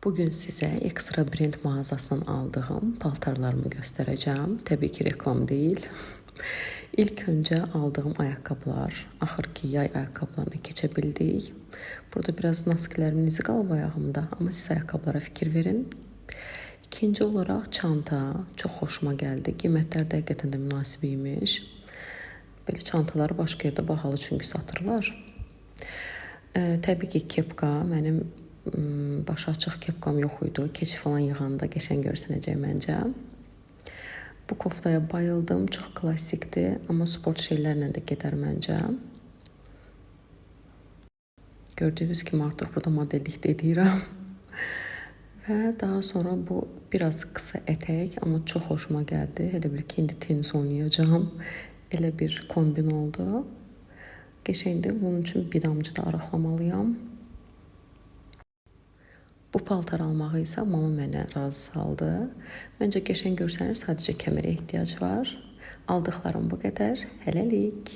Bugün sizə Ekstra Brand mağazasından aldığım paltarlarımı göstərəcəm. Təbii ki, reklam deyil. İlk öncə aldığım ayaqqabılar, axır ki, yay ayaqqabılarına keçə bildik. Burada biraz naskillərimin izi qalıb ayağımda, amma siz ayaqqabılara fikir verin. İkinci olaraq çanta çox xoşuma gəldi. Qiymətlər də həqiqətən də münasib imiş. Belə çantaları başqa yerdə bahalı çünki satırlar. Təbii ki, kepka mənim başı açıq kepkam yox idi. Keçi falan yığanda qəşəng görsənəcək məncə. Bu koftaya bayıldım. Çox klassikdir, amma sport şeylərlə də gedər məncə. Gördüyünüz kimi artıq burada modellik də edirəm. Və daha sonra bu biraz qısa ətək, amma çox xoşuma gəldi. Elə bil ki, indi tenis oynayacağım. Elə bir kombin oldu. Qəşəngdir. Bunun üçün bir damcı da arıqlamalıyam. Bu paltar almağı isə mama mənə razı saldı. Məncə qəşəng görsənir, sadəcə kəmərə ehtiyac var. Aldıqlarım bu qədər. Hələlik.